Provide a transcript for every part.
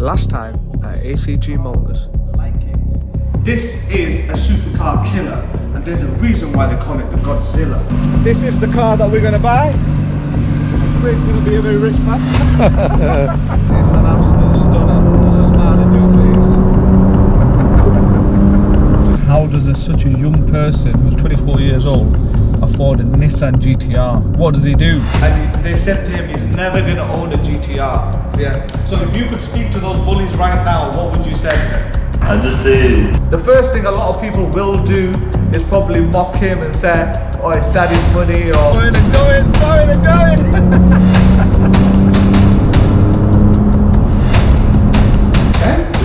Last time at ACG Motors. This is a supercar killer, and there's a reason why they call it the Godzilla. This is the car that we're going to buy. Craig's going to be a very rich man. It's an absolute stunner. Puts a smile on your face. How does such a young person who's 24 years old afford a Nissan GTR? What does he do? And they said to him he's never going to own a GTR. Yeah. So if you could speak to those bullies right now, what would you say to them? I'd just say... The first thing a lot of people will do is probably mock him and say, oh, it's daddy's money, or... Going and going, going and going!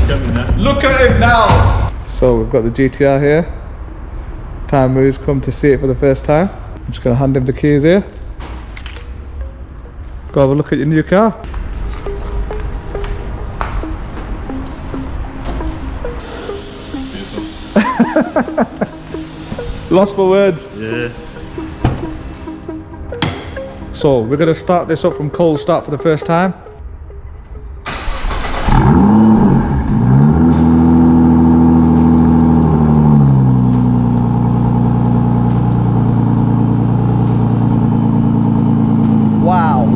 Look at me now. Look at him now! So we've got the GTR here. Temoor's come to see it for the first time. I'm just going to hand him the keys here. Go have a look at your new car. Lost for words. Yeah. So we're going to start this up from cold start for the first time. Wow.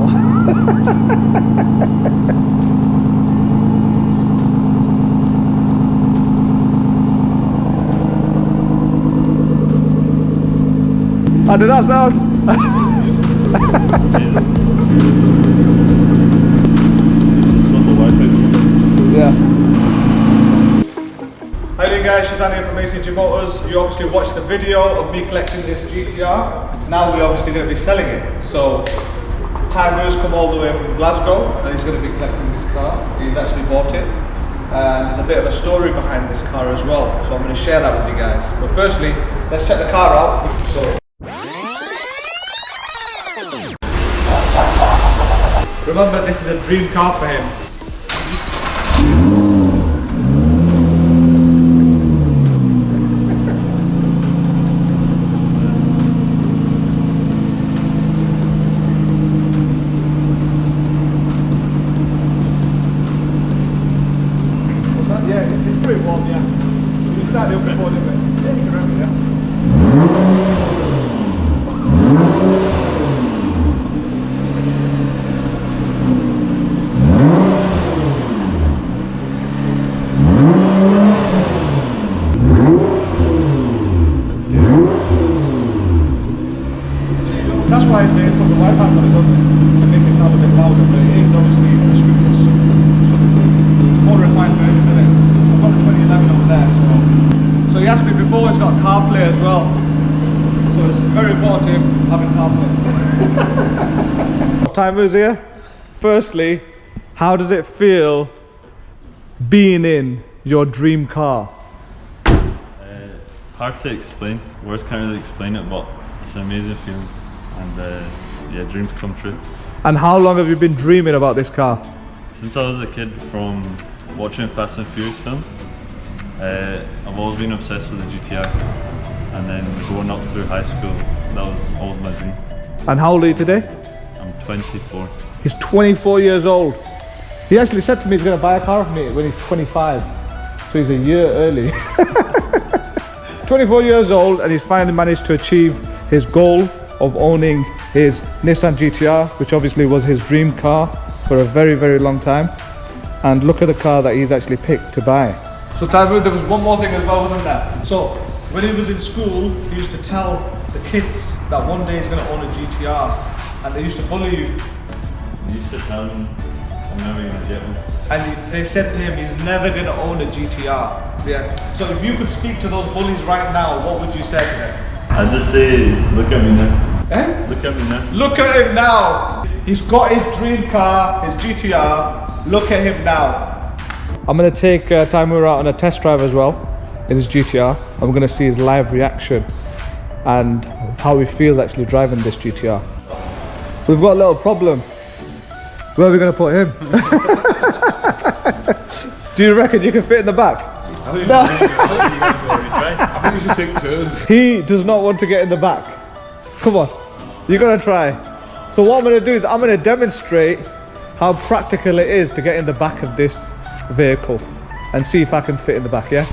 How did that sound? Yeah. Hi there guys, Shezan here from ACG Motors. You obviously watched the video of me collecting this GTR. Now we're obviously going to be selling it. So Temoor's come all the way from Glasgow and he's going to be collecting this car. He's actually bought it. And there's a bit of a story behind this car as well. So I'm going to share that with you guys. But firstly, let's check the car out. So, remember, this is a dream car for him. Yeah, it's pretty warm, yeah. You started up before, didn't we? Yeah, you can remember, yeah. That's why they put the Wi-Fi on it, doesn't it? To make it sound a bit louder, but it is obviously restricted something. It's a more refined version of it. I've got the 2011 over there, so he asked me before, it's got CarPlay as well. So it's very important to him having CarPlay. Temoor's here. Firstly, how does it feel being in your dream car? Hard to explain. Words can't really explain it, but it's an amazing feeling. And yeah, dreams come true. And how long have you been dreaming about this car? Since I was a kid, from watching Fast and Furious films, I've always been obsessed with the GTR. And then growing up through high school, that was always my dream. And how old are you today? I'm 24. He's 24 years old. He actually said to me he's going to buy a car for me when he's 25. So he's a year early. 24 years old, and he's finally managed to achieve his goal of owning his Nissan GTR, which obviously was his dream car for a very, very long time. And look at the car that he's actually picked to buy. So Temoor, there was one more thing as well, wasn't there? So when he was in school, he used to tell the kids that one day he's going to own a GTR, and they used to bully you. You used to tell them I'm never going to get one. And they said to him he's never going to own a GTR. Yeah. So if you could speak to those bullies right now, what would you say to them? I'd just say, look at me now. Eh? Look at me now. Look at him now! He's got his dream car, his GTR. Look at him now. I'm going to take Temoor out on a test drive as well in his GTR. I'm going to see his live reaction and how he feels actually driving this GTR. We've got a little problem. Where are we going to put him? Do you reckon you can fit in the back? I think we should take turns. He does not want to get in the back. Come on, you're going to try. So what I'm going to do is I'm going to demonstrate how practical it is to get in the back of this vehicle and see if I can fit in the back, yeah?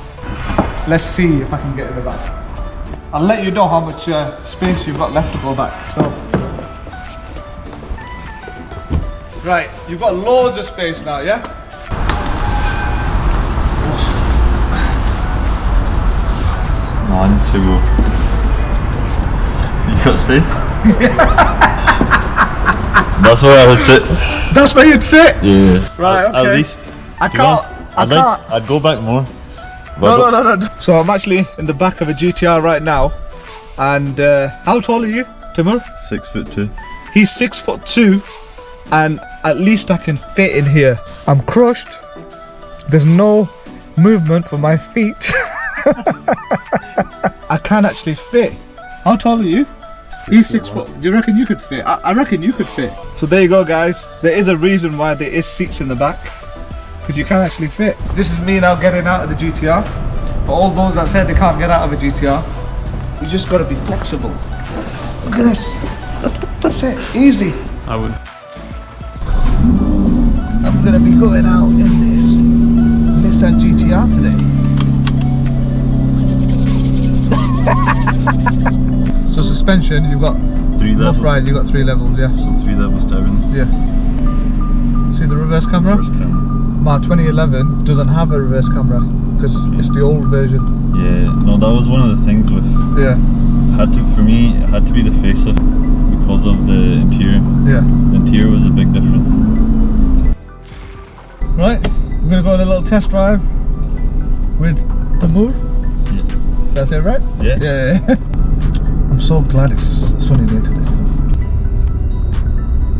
Let's see if I can get in the back. I'll let you know how much space you've got left to go back. So. Right, you've got loads of space now, yeah? Man, Chigo. You got space? That's where I would sit. That's where you'd sit? Yeah. Right, okay. At least. I can't. I'd go back more. No. So I'm actually in the back of a GTR right now. And how tall are you, Temoor? 6'2". He's 6'2", and at least I can fit in here. I'm crushed. There's no movement for my feet. I can actually fit. How tall are you? He's 6 foot. Do you reckon you could fit? I reckon you could fit. So there you go, guys. There is a reason why there is seats in the back, because you can actually fit. This is me now getting out of the GTR. For all those that said they can't get out of a GTR, you just got to be flexible. Look at this. That's it. Easy. I would. I'm gonna be going out in this Nissan GTR today. So suspension, you've got 3 levels. rough ride, you've got 3 levels, yeah. So 3 levels down. Yeah. See the reverse camera? First camera. My 2011 doesn't have a reverse camera because it's the old version. Yeah. No, that was one of the things with. Yeah. For me, it had to be the facelift because of the interior. Yeah. The interior was a big difference. Right, we're gonna go on a little test drive with Temoor. Yeah. That's it, right? Yeah. Yeah. I'm so glad it's sunny here today.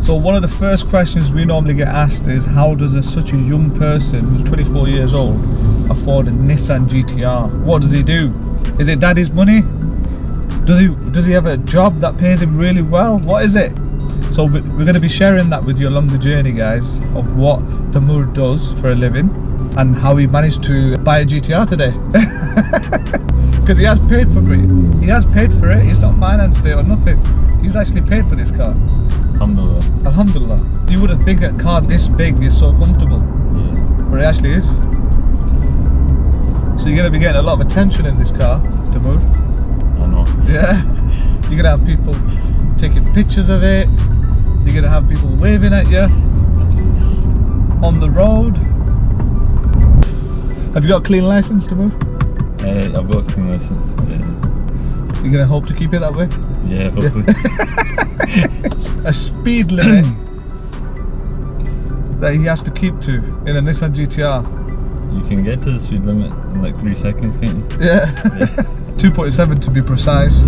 So one of the first questions we normally get asked is, how does such a young person who's 24 years old afford a Nissan GTR? What does he do? Is it daddy's money? Does he have a job that pays him really well? What is it? So we're going to be sharing that with you along the journey, guys, of what Temoor does for a living and how he managed to buy a GTR today. Because he has paid for it. He has paid for it. He's not financed it or nothing. He's actually paid for this car. Alhamdulillah. Alhamdulillah. You wouldn't think a car this big is so comfortable, Yeah. but it actually is. So you're going to be getting a lot of attention in this car, Temoor. I know. Yeah. You're going to have people taking pictures of it. You're going to have people waving at you on the road. Have you got a clean license, Temoor? I've got a clean license. Yeah. You're going to hope to keep it that way? Yeah, hopefully. A speed limit that he has to keep to in a Nissan GTR. You can get to the speed limit in like 3 seconds, can't you? Yeah. 2.7 to be precise.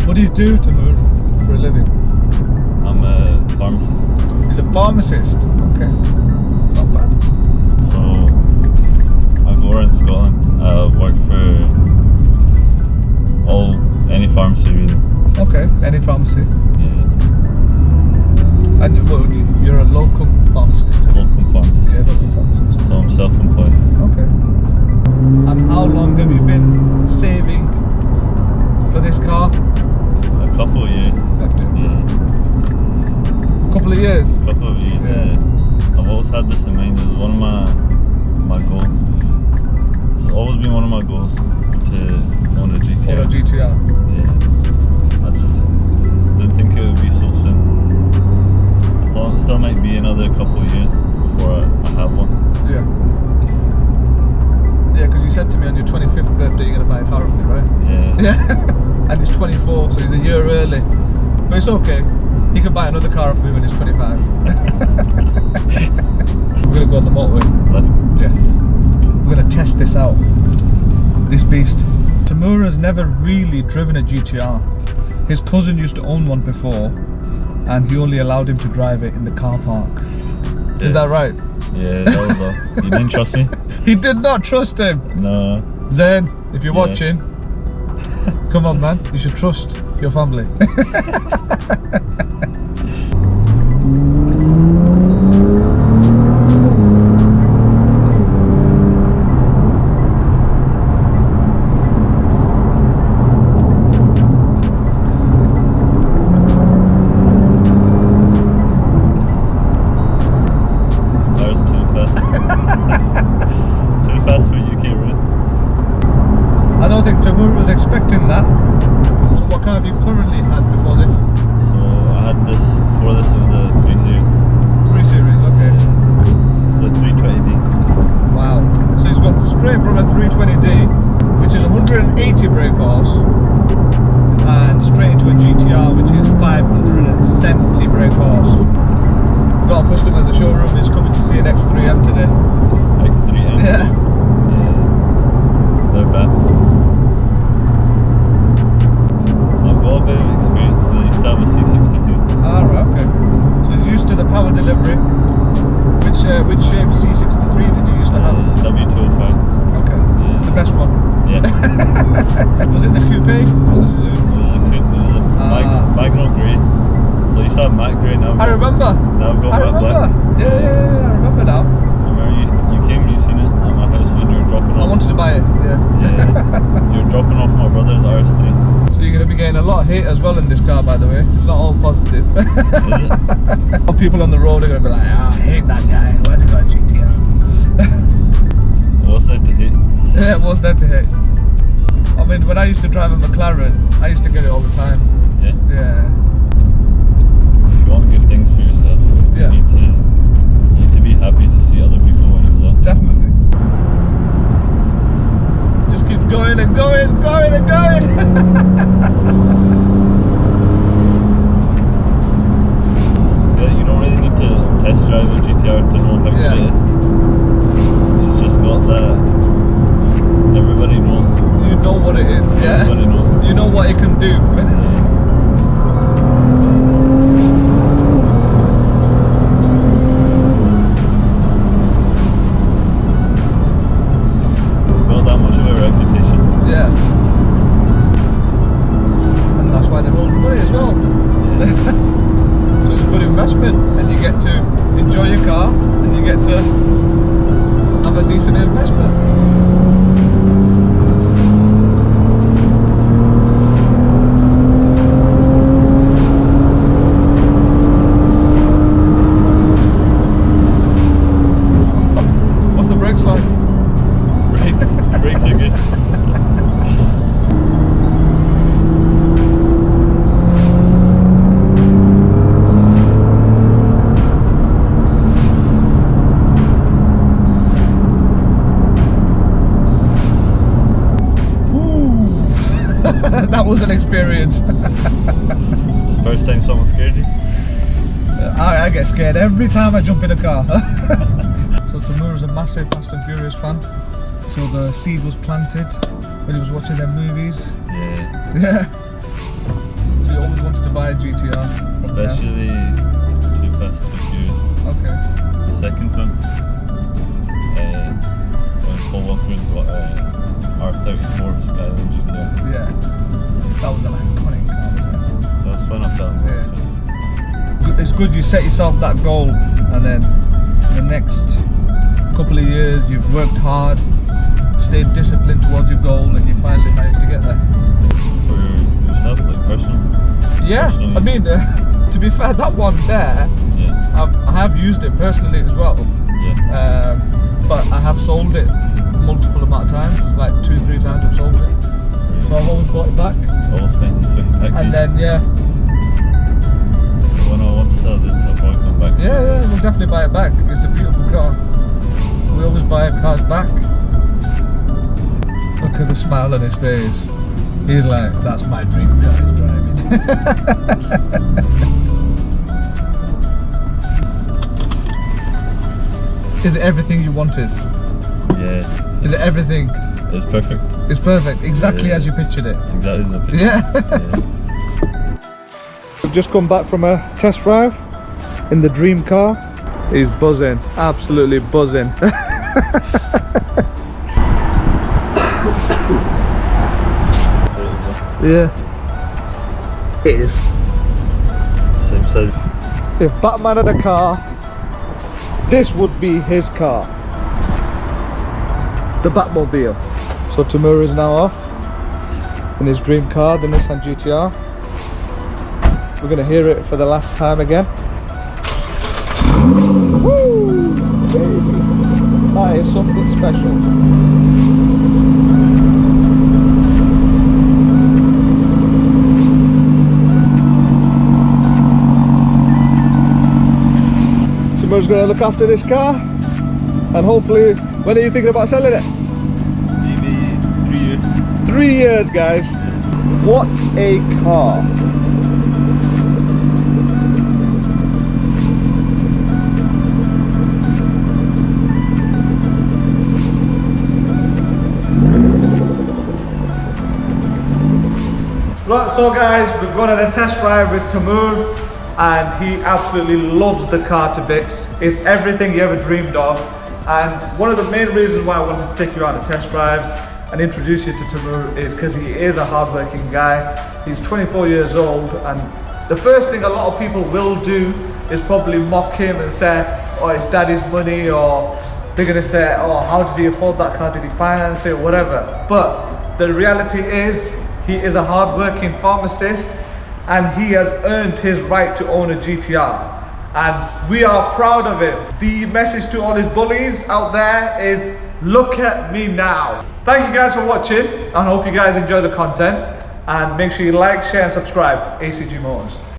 What do you do, Temoor, for a living? I'm a pharmacist. He's a pharmacist? Okay. Not bad. So, I go around Scotland. I work for any pharmacy really. Okay, any pharmacy. Yeah. And you're a local pharmacist? Local pharmacist. Yeah, local pharmacist. So I'm self-employed. Okay. And how long have you been saving for this car? A couple of years. Yeah. Couple of years? Couple of years, yeah. I've always had this in mind. It was one of my goals. It's always been one of my goals to own a GTR. Own a GTR? Yeah. I just didn't think it would be so soon. I thought it still might be another couple of years before I have one. Yeah. Yeah, because you said to me on your 25th birthday you're going to buy a car off me, right? Yeah. Yeah. And he's 24, so he's a year early. But it's okay. He can buy another car off me when he's 25. We're going to go on the motorway. Left. Yeah. We're going to test this out. This beast. Temoor has never really driven a GTR. His cousin used to own one before, and he only allowed him to drive it in the car park. Yeah. Is that right? Yeah, that was all. You didn't trust me? He did not trust him. No. Zen, if you're Yeah. watching, come on man, you should trust your family. This car's too fast. Too fast for UK roads. I don't think Temoor was expecting that. So what car have you currently had before this? So I had this, before this it was a 3 Series. 3 Series, okay. So 320D. Wow. So he's got straight from a 320D, which is 180 brake horse, and straight into a GTR, which is 570 brake horse. Got a customer at the showroom who's coming to see an X3M today. X3M. Yeah. They're bad. I've got a bit of experience because I used to have a C63. Ah, right, okay. So he's used to the power delivery. Which shape C63 did you used to have? W205. Okay. Yeah. The best one. Yeah. Was it the coupe or the saloon? It was a Magno grey. So I used to have matte grey, now I remember. Now I've got I matte remember. black. Yeah, I remember now. I remember you came and you seen it at my house when you were dropping off. I wanted to buy it, yeah. Yeah, you were dropping off my brother's RS3. So you're going to be getting a lot of hate as well in this car, by the way. It's not all positive. Is it? People on the road are going to be like, I hate that guy. Why's he got a GTR? What's there to hate? Yeah, what's there to hate? I mean, when I used to drive a McLaren, I used to get it all the time. Yeah. Yeah. If you want good things for yourself, Yeah. you need to be happy to see other people win as well. Definitely. Just keeps going and going, going and going. Yeah, you don't really need to test drive a GTR to know how good Yeah. it is. It's just got that. Everybody knows. You know what it is, yeah. Everybody knows. You know what it can do. It's got that much of a reputation. Yeah. And that's why they're holding money as well. So it's a good investment, and you get to enjoy your car, and you get to have a decent investment. What's the brakes like? Brakes are good. That was an experience. First time someone scared you? I get scared every time I jump in a car. So Temoor is a massive Fast and Furious fan. So the seed was planted when he was watching their movies. Yeah. Yeah. So he always wanted to buy a GTR. Especially Too Fast, Too Furious. Yeah. Okay. The second one, when Paul Walker's got R34 Skyline GTR. Yeah. That was an iconic car, wasn't it? That's when I fell in love with it. It's good you set yourself that goal, and then in the next couple of years you've worked hard, stayed disciplined towards your goal, and you finally managed to get there. For yourself, like personal? Yeah, Personally. I mean, to be fair, that one there, Yeah. I have used it personally as well, Yeah. but I have sold it multiple amount of times, like 2-3 times I've sold it. So I've always bought it back, Almost spent this way back. and then yeah, When I want to sell this, I'll probably come back. yeah, we'll definitely buy it back. It's a beautiful car. We always buy cars back. Look at the smile on his face. He's like, that's my dream car he's driving. Is it everything you wanted? Yeah. Is it everything? It's perfect. It's perfect, exactly Yeah. as you pictured it. Exactly the picture. Yeah. We've just come back from a test drive in the dream car. He's buzzing, absolutely buzzing. Yeah. It is. Same size. If Batman had a car, this would be his car. The Batmobile. So Temoor is now off in his dream car, the Nissan GTR. We're going to hear it for the last time again. Woo! Baby. That is something special. Temoor's going to look after this car, and hopefully, when are you thinking about selling it? Maybe 3 years. 3 years, guys. What a car. Right, so guys, we've gone on a test drive with Temoor, and he absolutely loves the car to bits. It's everything he ever dreamed of, and one of the main reasons why I wanted to take you on a test drive and introduce you to Temoor is because he is a hard-working guy. He's 24 years old, and the first thing a lot of people will do is probably mock him and say, oh, it's daddy's money, or they're gonna say, oh, how did he afford that car, did he finance it, or whatever. But the reality is, he is a hard-working pharmacist, and he has earned his right to own a GTR. And we are proud of him. The message to all his bullies out there is, look at me now. Thank you guys for watching, and I hope you guys enjoy the content. And make sure you like, share, and subscribe. ACG Motors.